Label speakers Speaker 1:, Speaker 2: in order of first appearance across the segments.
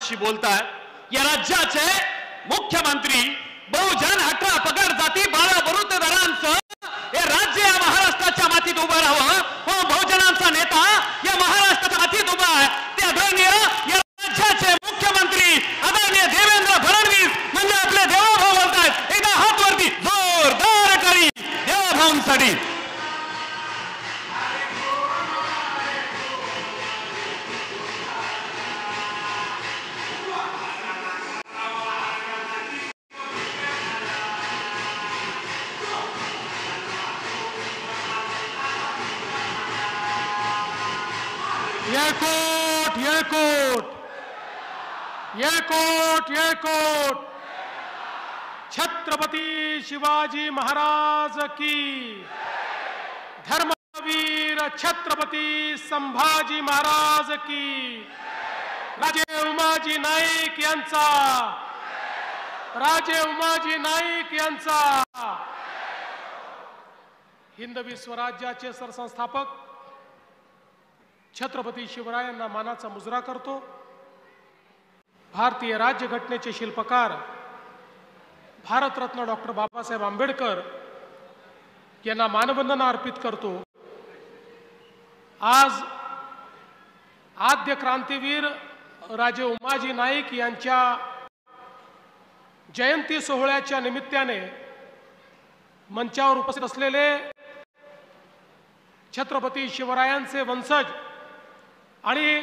Speaker 1: माझ्याशी बोलतात, या राज्याचे मुख्यमंत्री बहुजन 18 पगड जाती 12 बरुतेदारांचं हे राज्य या महाराष्ट्राच्या मातीत उभं राहावं, हो बहुजनांचा नेता या महाराष्ट्राच्या मातीत उभा आहे, ते आदरणीय या राज्याचे मुख्यमंत्री आदरणीय देवेंद्र फडणवीस म्हणजे आपले देवाभाऊ बोलतायत. एकदा हात वरती जोरदार करी देवाभाऊंसाठी.
Speaker 2: येळकोट छत्रपती शिवाजी महाराज की, धर्मवीर छत्रपती संभाजी महाराज की, राजे उमाजी नाईक यांचा, राजे उमाजी नाईक यांचा. हिंदवी स्वराज्याचे सरसंस्थापक छत्रपती शिवरायांना मानाचा मुजरा करतो. भारतीय राज्यघटनेचे शिल्पकार भारतरत्न डॉक्टर बाबासाहेब आंबेडकर यांना मानवंदना अर्पित करतो. आज आद्य क्रांतीवीर राजे उमाजी नाईक यांच्या जयंती सोहळ्याच्या निमित्ताने मंचावर उपस्थित असलेले छत्रपती शिवरायांचे वंशज आणि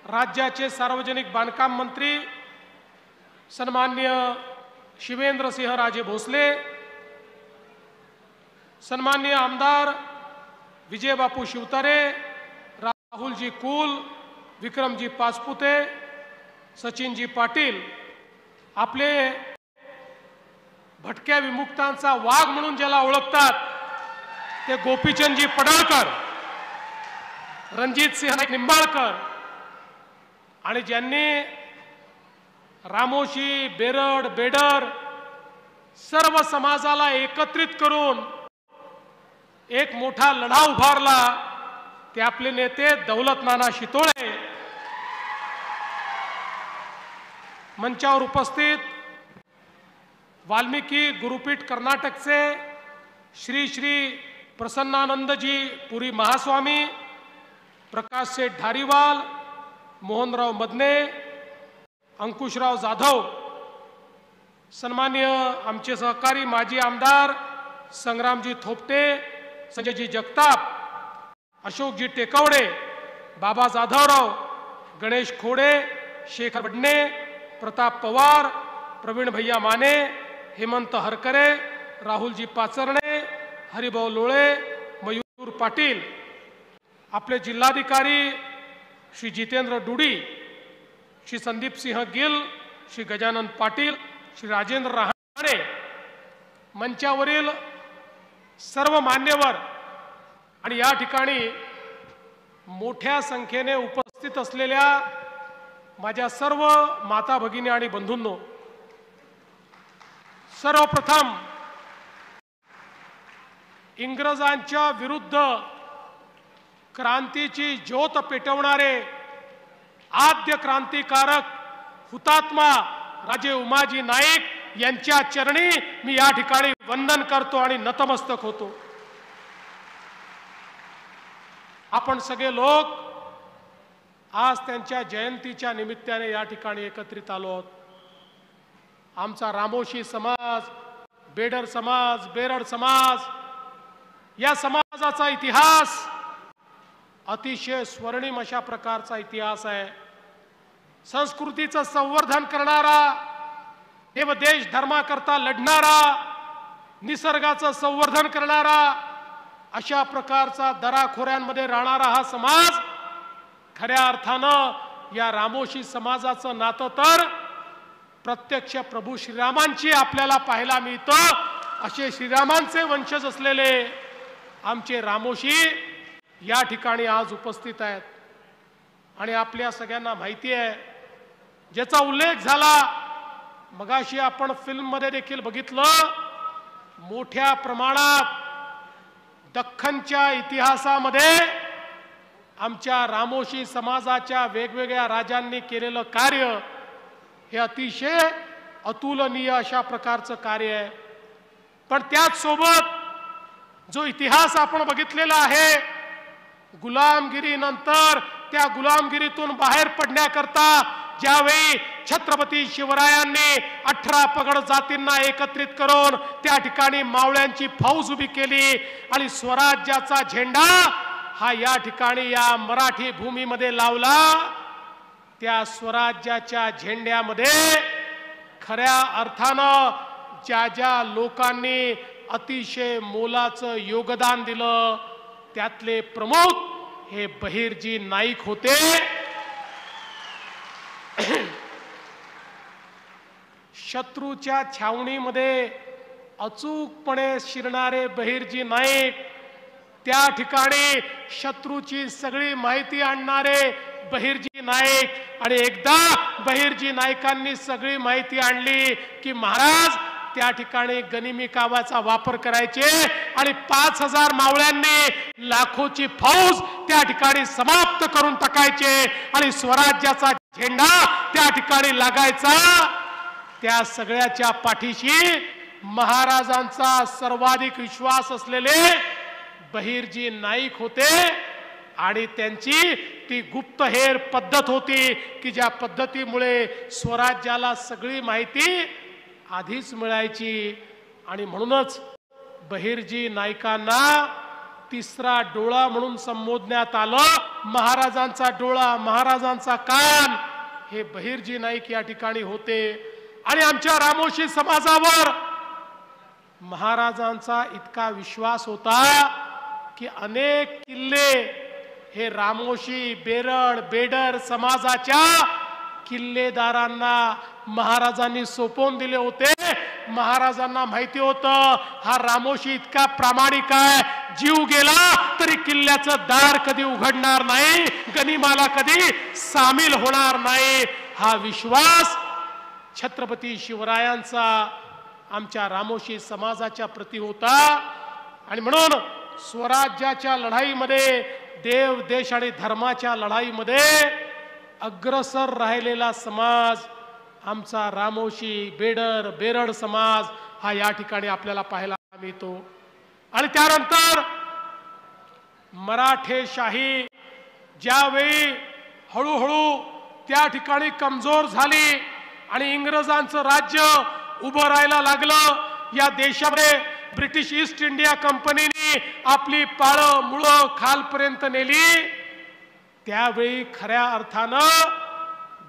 Speaker 2: राज्याचे सार्वजनिक बांधकाम मंत्री सन्माननीय शिवेंद्रसिंह राजे भोसले, सन्माननीय आमदार विजयबापू शिवतारे, राहुलजी कुल, विक्रमजी पाचपुते, सचिनजी पाटील, आपले भटक्या विमुक्तांचा वाघ म्हणून ज्याला ओळखतात ते गोपीचंदजी पडळकर, रणजित सिंह निंबाळकर, आणि ज्यांनी रामोशी, बेरड, बेडर सर्व समाजाला एकत्रित करून एक मोठा लढा उभारला ते आपले नेते दौलत नाना शितोळे. मंचावर उपस्थित वाल्मिकी गुरुपीठ कर्नाटकचे श्री श्री प्रसन्नानंदजी पुरी महास्वामी, प्रकाश सेठ धारीवाल, मोहनराव मदने, अंकुशराव जाधव, सन्माननीय आमचे सहकारी माजी आमदार संग्रामजी थोपटे, संजयजी जगताप, अशोकजी टेकवडे, बाबा जाधवराव, गणेश खोडे, शेखर बडणे, प्रताप पवार, प्रवीण भैया माने, हेमंत हरकरे, राहुलजी पाचरणे, हरिभाऊ लोळे, मयूर पाटील, आपले जिल्हाधिकारी श्री जितेंद्र डुडी, श्री संदीप सिंह गिल, श्री गजानन पाटील, श्री राजेंद्र रहाणे, मंचावरील सर्व मान्यवर आणि या ठिकाणी मोठ्या संख्येने उपस्थित असलेल्या माझ्या सर्व माता भगिनी आणि बंधूंनो, सर्वप्रथम इंग्रजांच्या विरुद्ध क्रांतीची ज्योत पेटवणारे आद्य क्रांतिकारक हुतात्मा राजे उमाजी नाईक यांच्या चरणी मी या ठिकाणी वंदन करतो आणि नतमस्तक होतो. आपण सगळे लोक आज त्यांच्या जयंतीच्या निमित्ताने या ठिकाणी एकत्रित आलो आहोत. आमचा रामोशी समाज, बेडर समाज, बेरड समाज, या समाजाचा इतिहास अतिशय स्वर्णिम अशा प्रकारचा इतिहास आहे. संस्कृतीचं संवर्धन करणारा, देव देश धर्माकरता लढणारा, निसर्गाचं संवर्धन करणारा, अशा प्रकारचा दराखोऱ्यांमध्ये राहणारा हा समाज, खऱ्या अर्थानं या रामोशी समाजाचं नातं तर प्रत्यक्ष प्रभू श्रीरामांची आपल्याला पाहायला मिळतं. असे श्रीरामांचे वंशज असलेले आमचे रामोशी या ठिकाणी आज उपस्थित आहेत. आणि आपल्या सगळ्यांना माहिती आहे, ज्याचा उल्लेख झाला मगाशी आपण फिल्ममध्ये देखील बघितलं, मोठ्या प्रमाणात दख्खनच्या इतिहासामध्ये आमच्या रामोशी समाजाच्या वेगवेगळ्या राजांनी केलेलं कार्य हे अतिशय अतुलनीय अशा प्रकारचं कार्य आहे. पण त्याच सोबत जो इतिहास आपण बघितलेला आहे, गुलामगिरीनंतर त्या गुलामगिरीतून बाहेर पडण्याकरता ज्यावेळी छत्रपती शिवरायांनी 18 पगड जातींना एकत्रित करून त्या ठिकाणी मावळ्यांची फौज उभी केली आणि स्वराज्याचा झेंडा हा या ठिकाणी या मराठी भूमीमध्ये लावला, त्या स्वराज्याच्या झेंड्यामध्ये खऱ्या अर्थानं ज्या ज्या लोकांनी अतिशय मोलाचं योगदान दिलं त्यातले प्रमुख हे बहिर्जी नाईक होते. शत्रूच्या छावणीमध्ये अचूकपणे शिरणारे बहिर्जी नाईक, त्या ठिकाणी शत्रूची सगळी माहिती आणणारे बहिर्जी नाईक, आणि एकदा बहिर्जी नाईकांनी सगळी माहिती आणली की महाराज त्या ठिकाणी गनिमी कावाचा वापर करायचे आणि 5000 मावळ्यांनी लाखोची फौज त्या ठिकाणी समाप्त करून टाकायचे आणि स्वराज्याचा झेंडा त्या ठिकाणी लागायचा. त्या सगळ्याच्या पाठीशी महाराजांचा सर्वाधिक विश्वास असलेले बहिर्जी नाईक होते आणि त्यांची ती गुप्तहेर पद्धत होती की ज्या पद्धतीमुळे स्वराज्याला सगळी माहिती आधीच मिळायची. आणि म्हणूनच बहिर्जी नाईकांना तिसरा डोळा म्हणून संबोधण्यात आलं. महाराजांचा डोळा, महाराजांचा कान हे बहिर्जी नाईक या ठिकाणी होते. आणि आमच्या रामोशी समाजावर महाराजांचा इतका विश्वास होता की अनेक किल्ले हे रामोशी, बेरड, बेडर समाजाच्या किल्लेदारांना महाराजांनी सोपवून दिले होते. महाराजांना माहिती होतं हा रामोशी इतका प्रामाणिक आहे, जीव गेला तरी किल्ल्याचं दार कधी उघडणार नाही, गनिमाला कधी सामील होणार नाही. हा विश्वास छत्रपती शिवरायांचा आमच्या रामोशी समाजाच्या प्रती होता. आणि म्हणून स्वराज्याच्या लढाईमध्ये, देव देश आणि धर्माच्या लढाईमध्ये अग्रसर राहिलेला समाज आमचा रामोशी, बेडर, बेरड समाज हा या ठिकाणी आपल्याला पाहायला मिळतो. आणि त्यानंतर मराठेशाही ज्यावेळी हळूहळू त्या ठिकाणी कमजोर झाली आणि इंग्रजांचं राज्य उभं राहायला लागलं, या देशामध्ये ब्रिटिश ईस्ट इंडिया कंपनीने आपली पाळं मुळं खालपर्यंत नेली, त्यावेळी खऱ्या अर्थानं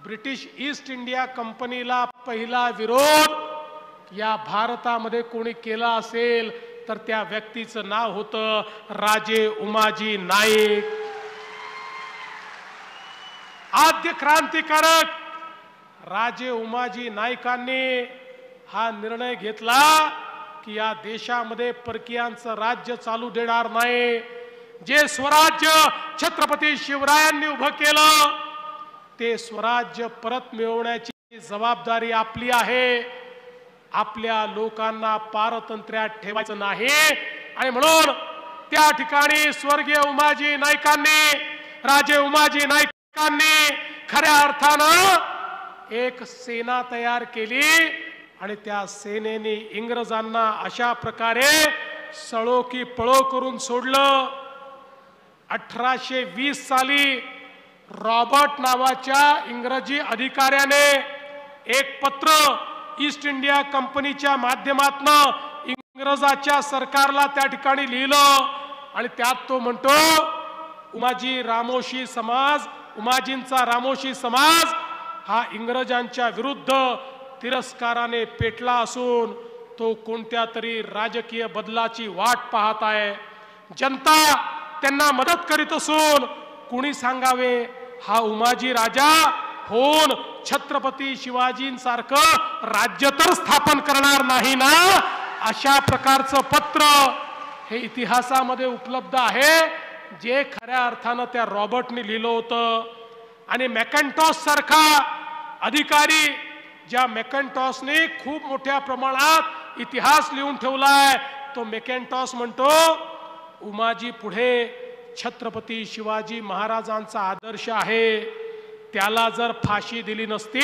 Speaker 2: ब्रिटिश ईस्ट इंडिया कंपनीला पहिला विरोध या भारतामध्ये कोणी केला असेल तर त्या व्यक्तीचं नाव होतं राजे उमाजी नाईक. आद्य क्रांतिकारक राजे उमाजी नाईकांनी हा निर्णय घेतला की या देशामध्ये परकीयांचं राज्य चालू देणार नाही. जे स्वराज्य छत्रपती शिवरायांनी उभं केलं ते स्वराज्य परत मिळवण्याची जबाबदारी आपली आहे. आपल्या लोकांना पारतंत्र्यात ठेवायचं नाही. आणि म्हणून त्या ठिकाणी स्वर्गीय उमाजी नाईकांनी, राजे उमाजी नाईकांनी खऱ्या अर्थानं एक सेना तयार केली आणि त्या सेनेने इंग्रजांना अशा प्रकारे सळो की पळो करून सोडलं. 1820 साली रॉबर्ट नावाच्या इंग्रजी अधिकाऱ्याने एक पत्र ईस्ट इंडिया कंपनीच्या माध्यमातून इंग्रजाच्या सरकारला त्या ठिकाणी लिहिलं आणि त्यात तो म्हणतो उमाजी रामोशी समाज, उमाजींचा रामोशी समाज हा इंग्रजांच्या विरुद्ध तिरस्काराने पेटला असून तो कोणत्या तरी राजकीय बदलाची वाट पाहत आहे. जनता त्यांना मदत करीत असून कुणी सांगावे हा उमाजी राजा होऊन छत्रपती शिवाजींसारखं राज्य तर स्थापन करणार नाही ना. अशा प्रकारचं पत्र हे इतिहासामध्ये उपलब्ध आहे जे खऱ्या अर्थानं त्या रॉबर्टने लिहिलं होतं. आणि मॅकॅन्टॉस सारखा अधिकारी, ज्या मॅकॅन्टॉसने खूप मोठ्या प्रमाणात इतिहास लिहून ठेवलाय, तो मॅकॅन्टॉस म्हणतो उमाजी पुढे छत्रपती शिवाजी महाराजांचा आदर्श आहे. त्याला जर फाशी दिली नसती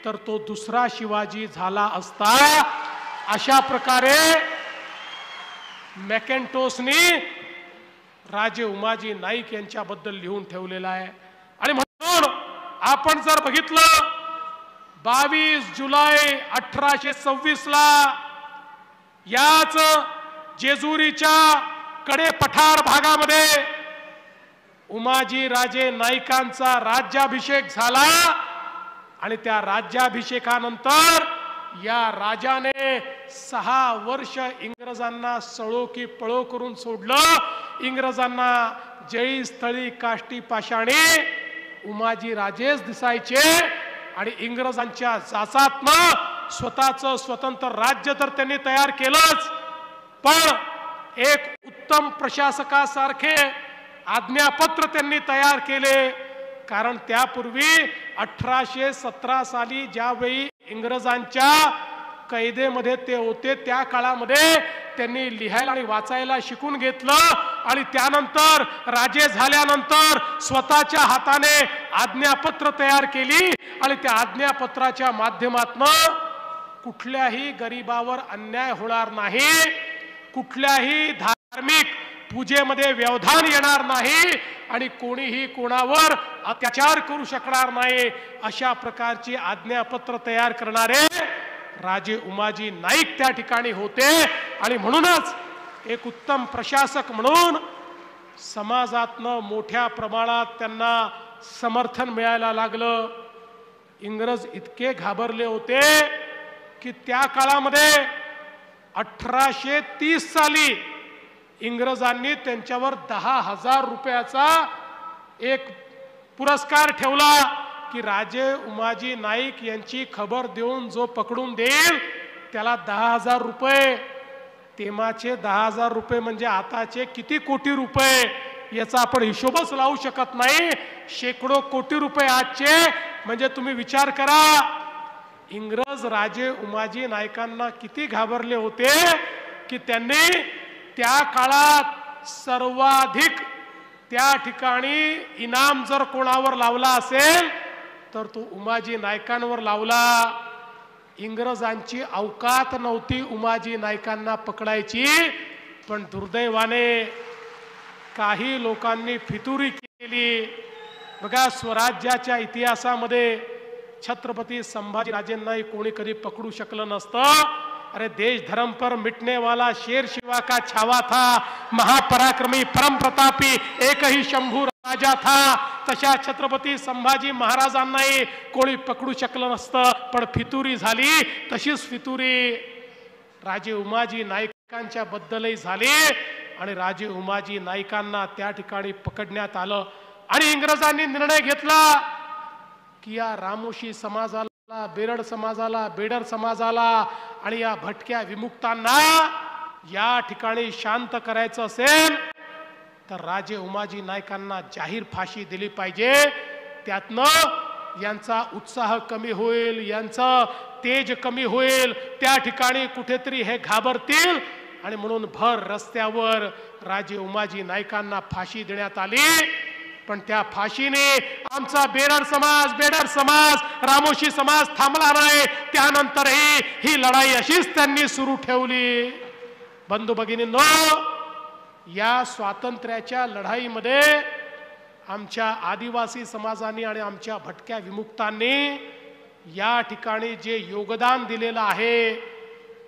Speaker 2: तर तो दुसरा शिवाजी झाला असता. अशा प्रकारे मॅकेंटोसनी राजे उमाजी नाईक यांच्याबद्दल लिहून ठेवलेला आहे. आणि म्हणून आपण जर बघितलं 22 जुलै 1826 ला याच जेजुरीच्या कडे पठार भागामध्ये उमाजी राजे नाईकांचा राज्याभिषेक झाला. आणि त्या राज्याभिषेकानंतर या राजाने 6 वर्ष इंग्रजांना सळो की पळो करून सोडलं. इंग्रजांना जळी स्थळी काष्टी पाषाणी उमाजी राजेच दिसायचे. आणि इंग्रजांच्या जाचातनं स्वतःचं स्वतंत्र राज्य तर त्यांनी तयार केलंच, पण एक उत्तम प्रशासकासारखे आज्ञापत्र त्यांनी तयार केले. कारण त्यापूर्वी 1817 साली ज्यावेळी इंग्रजांच्या कैदेमध्ये ते होते त्या काळामध्ये त्यांनी लिहायला आणि वाचायला शिकून घेतलं. आणि त्यानंतर राजे झाल्यानंतर स्वतःच्या हाताने आज्ञापत्र तयार केली. आणि त्या आज्ञापत्राच्या माध्यमातून कुठल्याही गरीबावर अन्याय होणार नाही, कुठल्याही धार्मिक पूजेमध्ये व्यवधान येणार नाही आणि कोणीही कोणावर अत्याचार करू शकणार नाही, अशा प्रकारची आज्ञापत्र तयार करणारे राजे उमाजी नाईक त्या ठिकाणी होते. आणि म्हणूनच एक उत्तम प्रशासक म्हणून समाजातनं मोठ्या प्रमाणात त्यांना समर्थन मिळायला लागलं. इंग्रज इतके घाबरले होते की त्या काळामध्ये 1830 साली इंग्रजांनी त्यांच्यावर 10,000 रुपयाचा एक पुरस्कार ठेवला की राजे उमाजी नाईक यांची खबर देऊन जो पकडून देईल त्याला 10,000 रुपये. तेव्हाचे 10,000 रुपये म्हणजे आताचे किती कोटी रुपये याचा आपण हिशोबच लावू शकत नाही. शेकडो कोटी रुपये आजचे. म्हणजे तुम्ही विचार करा इंग्रज राजे उमाजी नाईकांना किती घाबरले होते की त्यांनी त्या काळात सर्वाधिक त्या ठिकाणी इनाम जर कोणावर लावला असेल तर तो उमाजी नाईकांवर लावला. इंग्रजांची अवकात नव्हती उमाजी नाईकांना पकडायची, पण दुर्दैवाने काही लोकांनी फितुरी केली. बघा स्वराज्याच्या इतिहासामध्ये छत्रपती संभाजीराजेंनाही कोणी कधी पकडू शकलं नसतं. अरे देश धर्म पर मिटने वाला शेर शिवा का छावा था, महापराक्रमी परम प्रतापी एक ही शंभू राजा था. तशा छत्रपती संभाजी महाराजांनाही कोणी पकडू शकलं नसतं, पण फितुरी झाली. तशीच फितुरी राजे उमाजी नाईकांच्या बद्दलही झाली. आणि राजे उमाजी नाईकांना त्या ठिकाणी पकडण्यात आलं. आणि इंग्रजांनी निर्णय घेतला की या रामोशी समाजाला, बेरड समाजाला, बेडर समाजाला आणि या भटक्या विमुक्तांना या ठिकाणी शांत करायचं असेल तर राजे उमाजी नाईकांना जाहीर फाशी दिली पाहिजे. त्यातनं यांचा उत्साह कमी होईल, यांचं तेज कमी होईल, त्या ठिकाणी कुठेतरी हे घाबरतील. आणि म्हणून भर रस्त्यावर राजे उमाजी नाईकांना फाशी देण्यात आली. पण त्या फाशीने आमचा बेरड समाज, बेडर समाज, रामोशी समाज थांबला नाही. त्यानंतरही ही लढाई अशीच त्यांनी सुरू ठेवली. बंधू भगिनींनो, या स्वातंत्र्याच्या लढाईमध्ये आमच्या आदिवासी समाजाने आणि आमच्या भटक्या विमुक्तांनी या ठिकाणी जे योगदान दिलेलं आहे,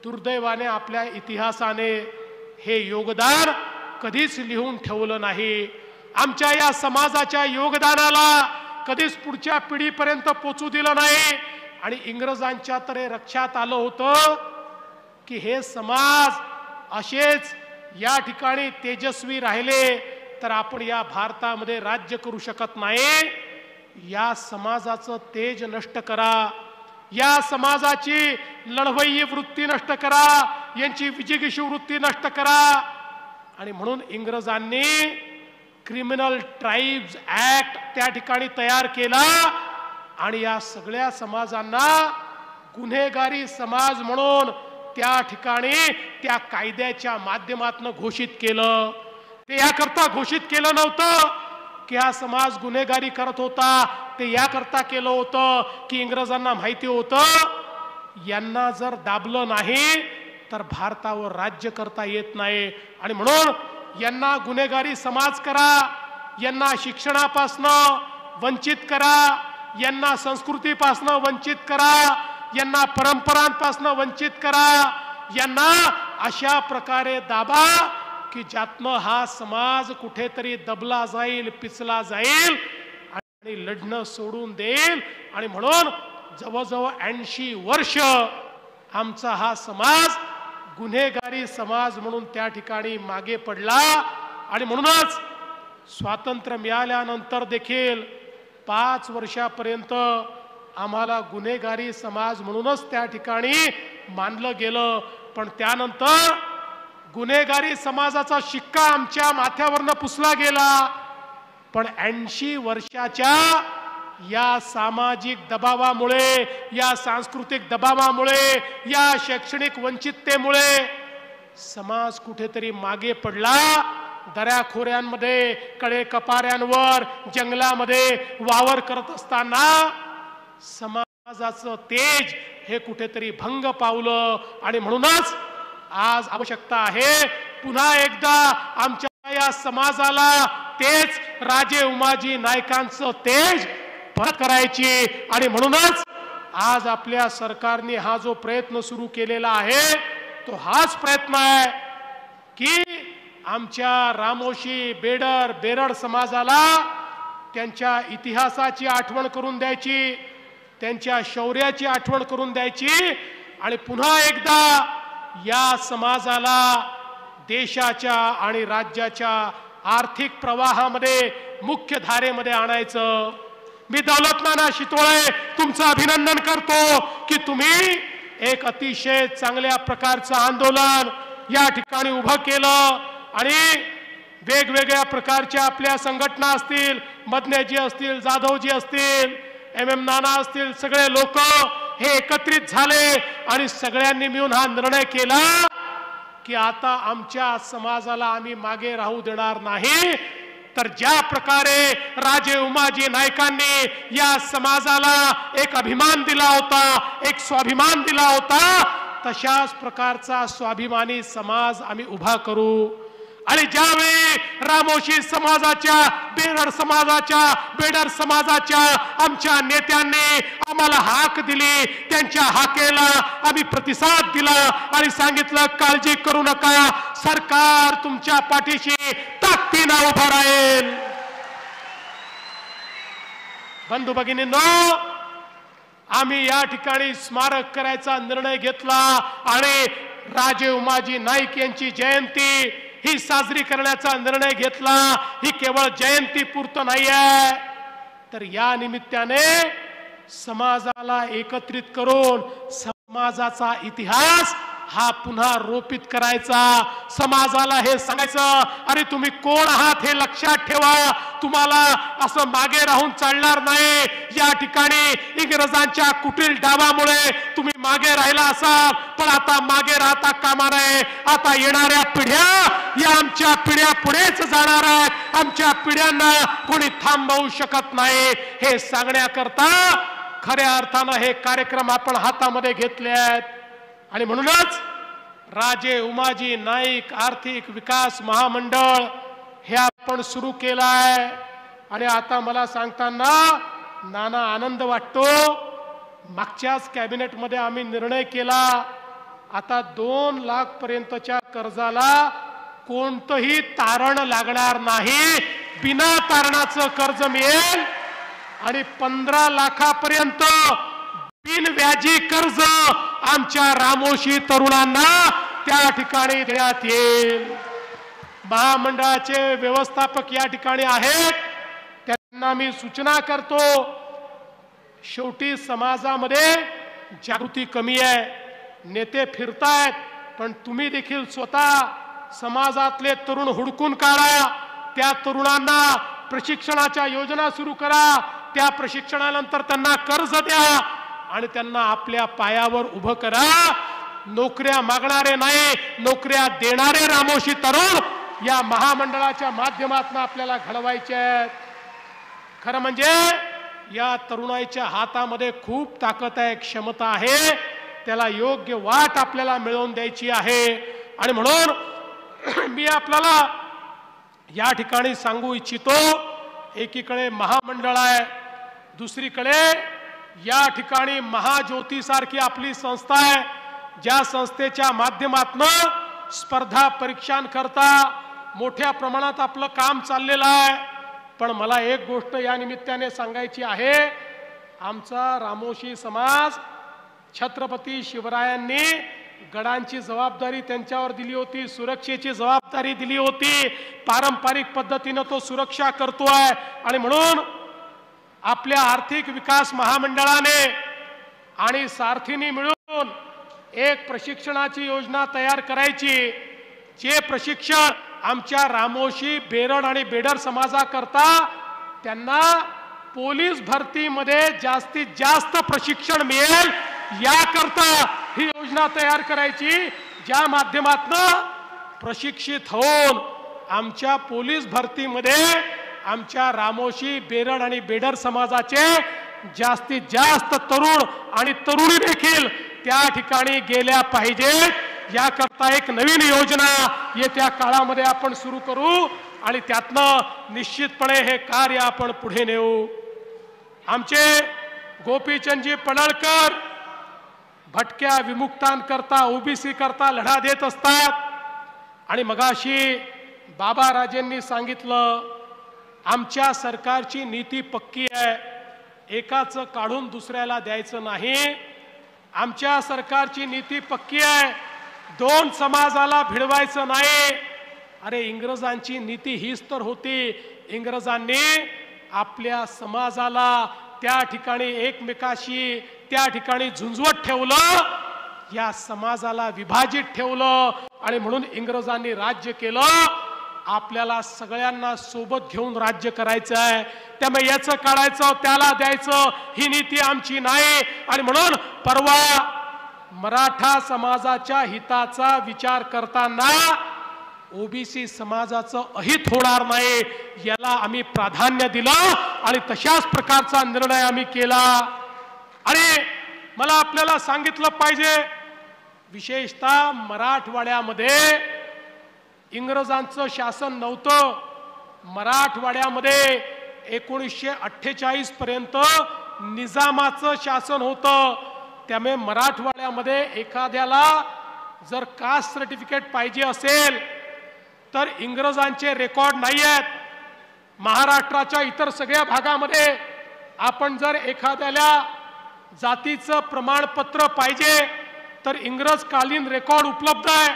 Speaker 2: दुर्दैवाने आपल्या इतिहासाने हे योगदान कधीच लिहून ठेवलं नाही. आमच्या या समाजाच्या योगदानाला कधीच पुढच्या पिढीपर्यंत पोचू दिलं नाही. आणि इंग्रजांच्या तर लक्षात आलं होतं की हे समाज असेच या ठिकाणी तेजस्वी राहिले तर आपण या भारतामध्ये राज्य करू शकत नाही. या समाजाचं तेज नष्ट करा, या समाजाची लढवय्यी वृत्ती नष्ट करा, यांची विजिगीषू वृत्ती नष्ट करा. आणि म्हणून इंग्रजांनी क्रिमिनल ट्राइब्स ऍक्ट त्या ठिकाणी तयार केला आणि या सगळ्या समाजांना गुन्हेगारी समाज म्हणून त्या ठिकाणी त्या कायद्याच्या माध्यमातून घोषित केलं. ते याकरता घोषित केलं नव्हतं की हा समाज गुन्हेगारी करत होता ते याकरता केलं होतं की इंग्रजांना माहिती होतं यांना जर दाबलं नाही तर भारतावर राज्य करता येत नाही आणि म्हणून यांना गुन्हेगारी समाज करा, यांना शिक्षणापासनं वंचित करा, यांना संस्कृतीपासनं वंचित करा, यांना परंपरांपासनं वंचित करा, यांना अशा प्रकारे दाबा की ज्यातनं हा समाज कुठेतरी दबला जाईल, पिचला जाईल आणि लढणं सोडून देईल. आणि म्हणून जवळजवळ 80 वर्ष आमचा हा समाज गुन्हेगारी समाज म्हणून त्या ठिकाणी मागे पडला. आणि म्हणूनच स्वातंत्र्य मिळाल्यानंतर देखील 5 वर्षापर्यंत आम्हाला गुन्हेगारी समाज म्हणूनच त्या ठिकाणी मानलं गेलं. पण त्यानंतर गुन्हेगारी समाजाचा शिक्का आमच्या माथ्यावरनं पुसला गेला. पण 80 वर्षाच्या या सामाजिक दबावामुळे, या सांस्कृतिक दबावामुळे, या शैक्षणिक वंचिततेमुळे समाज कुठेतरी मागे पडला. दऱ्याखोऱ्यांमध्ये, कडे कपाऱ्यांवर, जंगलामध्ये वावर करत असताना समाजाचं तेज हे कुठेतरी भंग पावलं. आणि म्हणूनच आज आवश्यकता आहे पुन्हा एकदा आमच्या या समाजाला तेच राजे उमाजी नायकांचं तेज परत करायची. आणि म्हणूनच आज आपल्या सरकारने हा जो प्रयत्न सुरू केलेला आहे तो हाच प्रयत्न आहे की आमच्या रामोशी, बेडर, बेरड समाजाला त्यांच्या इतिहासाची आठवण करून द्यायची, त्यांच्या शौर्याची आठवण करून द्यायची आणि पुन्हा एकदा या समाजाला देशाच्या आणि राज्याच्या आर्थिक प्रवाहामध्ये मुख्य धारेमध्ये आणायचं. मी दौलत नाना शितोळे तुमचं अभिनंदन करतो की तुम्ही एक अतिशय चांगल्या प्रकारचं आंदोलन या ठिकाणी उभं केलं आणि वेगवेगळ्या प्रकारच्या आपल्या संघटना असतील, मदनेजी असतील, जाधवजी असतील, MM नाना असतील, सगळे लोक हे एकत्रित झाले आणि सगळ्यांनी मिळून हा निर्णय केला की आता आमच्या समाजाला आम्ही मागे राहू देणार नाही. तर ज्या प्रकारे राजे उमाजी नायकांनी या समाजाला एक अभिमान दिला होता, एक स्वाभिमान दिला होता, तशाच प्रकारचा स्वाभिमानी समाज आम्ही उभा करू. आणि ज्यावेळी रामोशी समाजाच्या, बेरड समाजाच्या, बेडर समाजाच्या आमच्या नेत्यांनी आम्हाला हाक दिली, त्यांच्या हाकेला आम्ही प्रतिसाद दिला आणि सांगितलं काळजी करू नका, सरकार तुमच्या पाठीशी ताकदीने उभं राहील. बंधू भगिनींनो, आम्ही या ठिकाणी स्मारक करायचा निर्णय घेतला आणि राजे उमाजी नाईक यांची जयंती ही साजरी करण्याचा निर्णय घेतला. ही केवळ जयंती पुरतं नाही आहे, तर या निमित्ताने समाजाला एकत्रित करून समाजाचा इतिहास हा पुन्हा रोपित करायचा. समाजाला हे सांगायचं, अरे तुम्ही कोण आहात हे लक्षात ठेवा, तुम्हाला असं मागे राहून चालणार नाही. या ठिकाणी इंग्रजांच्या कुटील डावामुळे तुम्ही मागे राहिला असाल, पण आता मागे राहता कामा नये. आता येणाऱ्या पिढ्या या आमच्या पिढ्या पुढेच जाणार आहेत, आमच्या पिढ्यांना कोणी थांबवू शकत नाही. हे सांगण्याकरता खऱ्या अर्थानं हे कार्यक्रम आपण हातामध्ये घेतले आहेत. आणि म्हणूनच राजे उमाजी नाईक आर्थिक विकास महामंडळ हे आपण सुरू केलं आहे. आणि आता मला सांगताना नाना आनंद वाटतो, मागच्याच कॅबिनेटमध्ये आम्ही निर्णय केला, आता 2 लाख पर्यंतच्या कर्जाला कोणतंही तारण लागणार नाही, बिना तारणाचं कर्ज मिळेल आणि 15 लाखापर्यंत बिनव्याजी कर्ज आमच्या रामोशी तरुणांना त्या ठिकाणी देण्यात येईल. महामंडळाचे व्यवस्थापक या ठिकाणी आहेत, त्यांना मी सूचना करतो, शेवटी समाजामध्ये जागृती कमी आहे, नेते फिरतायत, पण तुम्ही देखील स्वतः समाजातले तरुण हुडकून काढा, त्या तरुणांना प्रशिक्षणाच्या योजना सुरू करा, त्या प्रशिक्षणानंतर त्यांना कर्ज द्या आणि त्यांना आपल्या पायावर उभं करा. नोकऱ्या मागणारे नाही, नोकऱ्या देणारे रामोशी तरुण या महामंडळाच्या माध्यमातून आपल्याला घडवायचे आहेत. खरं म्हणजे या तरुणाईच्या हातामध्ये खूप ताकद आहे, क्षमता आहे, त्याला योग्य वाट आपल्याला मिळवून द्यायची आहे. आणि म्हणून मी आपल्याला या ठिकाणी सांगू इच्छितो, एकीकडे महामंडळ आहे, दुसरीकडे या ठिकाणी महाज्योती सारखी आपली संस्था आहे, ज्या संस्थेच्या माध्यमातून स्पर्धा परीक्षांकरता मोठ्या प्रमाणात आपलं काम चाललेलं आहे. पण मला एक गोष्ट या निमित्ताने सांगायची आहे, आमचा रामोशी समाज छत्रपती शिवरायांनी गडांची जबाबदारी त्यांच्यावर दिली होती, सुरक्षेची जबाबदारी दिली होती, पारंपरिक पद्धतीने तो सुरक्षा करतोय. आणि म्हणून आपल्या आर्थिक विकास महामंडळाने आणि सारथींनी मिळून एक प्रशिक्षणाची योजना तयार करायची, जे प्रशिक्षण आमच्या रामोशी, बेरड आणि बेडर समाजाकरता त्यांना पोलीस भरतीमध्ये जास्तीत जास्त प्रशिक्षण मिळेल याकरता ही योजना तयार करायची, ज्या माध्यमातून प्रशिक्षित होऊन आमच्या पोलीस भरतीमध्ये आमच्या रामोशी, बेरड आणि बेडर समाजाचे जास्तीत जास्त तरुण आणि तरुणी देखील त्या ठिकाणी गेल्या पाहिजेत. याकरता एक नवीन योजना येत्या काळामध्ये आपण सुरू करू आणि त्यातनं निश्चितपणे हे कार्य आपण पुढे नेऊ. आमचे गोपीचंदजी पडळकर भटक्या विमुक्तांकरता, ओबीसी करता लढा देत असतात. आणि मगाशी बाबा राजेंनी सांगितलं, आमच्या सरकारची नीती पक्की आहे, एकाचं काढून दुसऱ्याला द्यायचं नाही. आमच्या सरकारची नीती पक्की आहे, दोन समाजाला भिडवायचं नाही. अरे इंग्रजांची नीती हीच तर होती, इंग्रजांनी आपल्या समाजाला त्या ठिकाणी एकमेकाशी त्या ठिकाणी झुंजवत ठेवलं, या समाजाला विभाजित ठेवलं. आणि म्हणून इंग्रजांनी राज्य केलं. आपल्याला सगळ्यांना सोबत घेऊन राज्य करायचं आहे, त्यामुळे याचं काढायचं त्याला द्यायचं ही नीती आमची नाही. आणि म्हणून परवा मराठा समाजाच्या हिताचा विचार करताना ओबीसी समाजाचं अहित होणार नाही याला आम्ही प्राधान्य दिलं आणि तशाच प्रकारचा निर्णय आम्ही केला. आणि मला आपल्याला सांगितलं पाहिजे, विशेषतः मराठवाड्यामध्ये इंग्रजांचं शासन नव्हतं. मराठवाड्यामध्ये 1948 पर्यंत निजामाचं शासन होतं. त्यामुळे मराठवाड्यामध्ये एखाद्याला जर कास्ट सर्टिफिकेट पाहिजे असेल तर इंग्रजांचे रेकॉर्ड नाही आहेत. महाराष्ट्राच्या इतर सगळ्या भागामध्ये आपण जर एखाद्याला जातीचं प्रमाणपत्र पाहिजे तर इंग्रजकालीन रेकॉर्ड उपलब्ध आहे,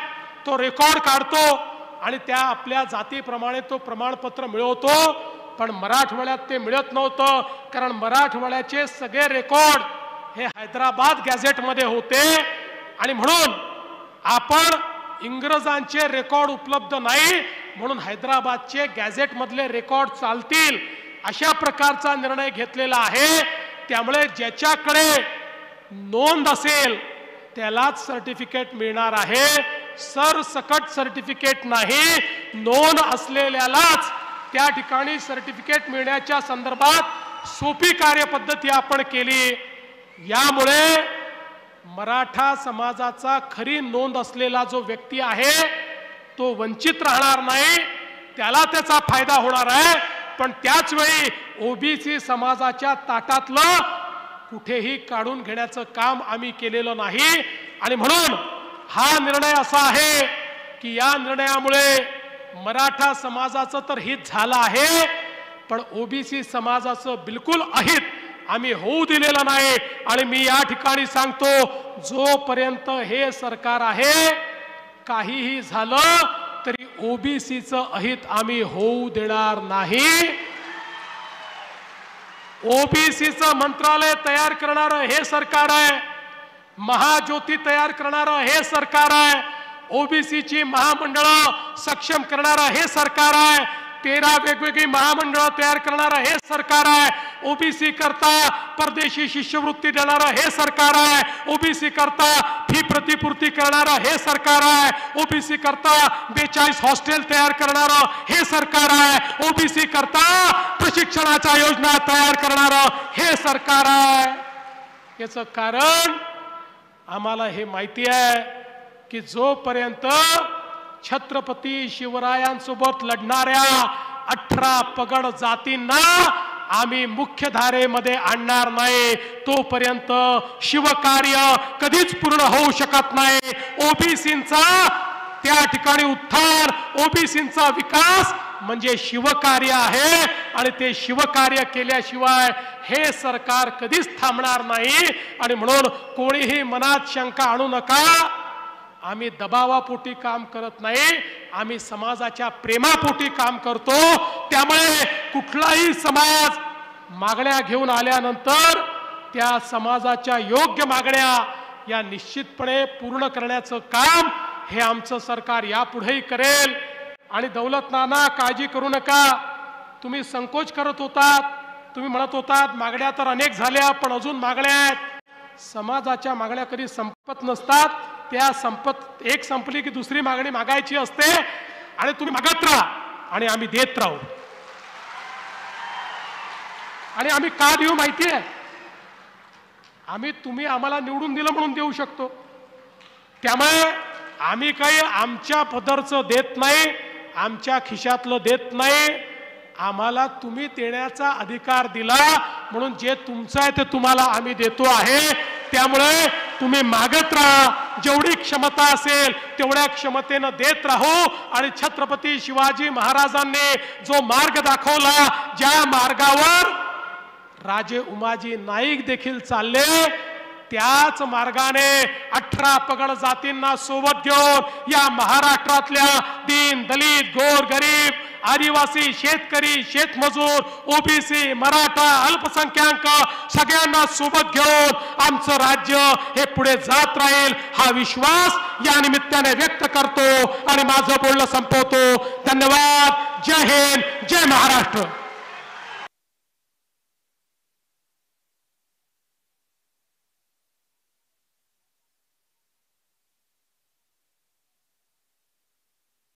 Speaker 2: तो रेकॉर्ड काढतो आणि त्या आपल्या जातीप्रमाणे तो प्रमाणपत्र मिळवतो. पण मराठवाड्यात ते मिळत नव्हतं, कारण मराठवाड्याचे सगळे रेकॉर्ड हे हैदराबाद गॅझेटमध्ये होते. आणि म्हणून आपण इंग्रजांचे रेकॉर्ड उपलब्ध नाही म्हणून हैदराबादचे गॅझेटमधले रेकॉर्ड चालतील अशा प्रकारचा निर्णय घेतलेला आहे. त्यामुळे ज्याच्याकडे नोंद असेल त्यालाच सर्टिफिकेट मिळणार आहे, सरसकट सर्टिफिकेट नाही. नोंद असलेल्यालाच त्या ठिकाणी सर्टिफिकेट मिळण्याच्या संदर्भात सोपी कार्यपद्धती आपण केली. यामुळे मराठा समाजाचा खरी नोंद असलेला जो व्यक्ती आहे तो वंचित राहणार नाही, त्याला त्याचा फायदा होणार आहे. पण त्याच वेळी ओबीसी समाजाच्या ताटातलं कुठेही काढून घेण्याचं काम आम्ही केलेलं नाही. आणि म्हणून हा निर्णय असा आहे की या निर्णयामुळे मराठा समाजाचं तर हित झालं आहे, पण ओबीसी समाजाचं बिलकुल अहित आम्ही होऊ दिलेलं नाही. आणि मी या ठिकाणी सांगतो, जोपर्यंत हे सरकार आहे, काहीही झालं तरी ओबीसीचं अहित आम्ही होऊ देणार नाही. ओबीसीचं मंत्रालय तयार करणारं हे सरकार आहे, महाज्योती तयार करणारं हे सरकार आहे, ओबीसीची महामंडळं सक्षम करणारं हे सरकार आहे, 13 वेगवेगळी महामंडळं तयार करणारं हे सरकार आहे. ओबीसी करता परदेशी शिष्यवृत्ती देणारं हे सरकार आहे, ओबीसी करता फी प्रतिपूर्ती करणारं हे सरकार आहे, ओबीसी करता 42 हॉस्टेल तयार करणारं हे सरकार आहे, ओबीसी करता प्रशिक्षणाच्या योजना तयार करणारं हे सरकार आहे. याचं कारण आम्हाला हे माहिती आहे की जोपर्यंत छत्रपती शिवरायांसोबत लढणाऱ्या 18 पगड जातींना आम्ही मुख्यधारेमध्ये आणणार नाही तोपर्यंत शिवकार्य कधीच पूर्ण होऊ शकत नाही. ओबीसींचा त्या ठिकाणी उत्थान, ओबीसींचा विकास म्हणजे शिवकार्य आहे आणि ते शिवकार्य केल्याशिवाय हे सरकार कधीच थांबणार नाही. आणि म्हणून कोणीही मनात शंका आणू नका, आम्ही दबावापोटी काम करत नाही, आम्ही समाजाच्या प्रेमापोटी काम करतो. त्यामुळे कुठलाही समाज मागण्या घेऊन आल्यानंतर त्या समाजाच्या योग्य मागण्या या निश्चितपणे पूर्ण करण्याचं काम हे आमचं सरकार यापुढेही करेल. आणि दौलत नाना काळजी करू नका, तुम्ही संकोच करत होतात, तुम्ही म्हणत होतात मागण्या तर अनेक झाल्या पण अजून मागण्या आहेत. समाजाच्या मागण्या कधी संपत नसतात, त्या एक संपली की दुसरी मागणी मागायची असते आणि तुम्ही मागत राहा आणि आम्ही देत राहू. आणि आम्ही का देऊ माहिती आहे, तुम्ही आम्हाला निवडून दिलं म्हणून देऊ शकतो. त्यामुळे आम्ही काही आमच्या पदरचं देत नाही, आमच्या खिशातलं देत नाही. आम्हाला तुम्ही देण्याचा अधिकार दिला म्हणून जे तुमचं आहे ते तुम्हाला आम्ही देतो आहे. त्यामुळे तुम्ही मागत राहा, जेवढी क्षमता असेल तेवढ्या क्षमतेनं देत राहू. आणि छत्रपती शिवाजी महाराजांनी जो मार्ग दाखवला, ज्या मार्गावर राजे उमाजी नाईक देखील चालले, त्याच मार्गाने 18 पगड जातींना सोबत घेऊन या महाराष्ट्रातल्या दीन दलित गोर गरीब आदिवासी शेतकरी शेतमजूर ओबीसी मराठा अल्पसंख्याक सगळ्यांना सोबत घेऊन आमचं राज्य हे पुढे जात राहील हा विश्वास या निमित्ताने व्यक्त करतो आणि माझं बोलणं संपवतो. धन्यवाद. जय हिंद, जय महाराष्ट्र.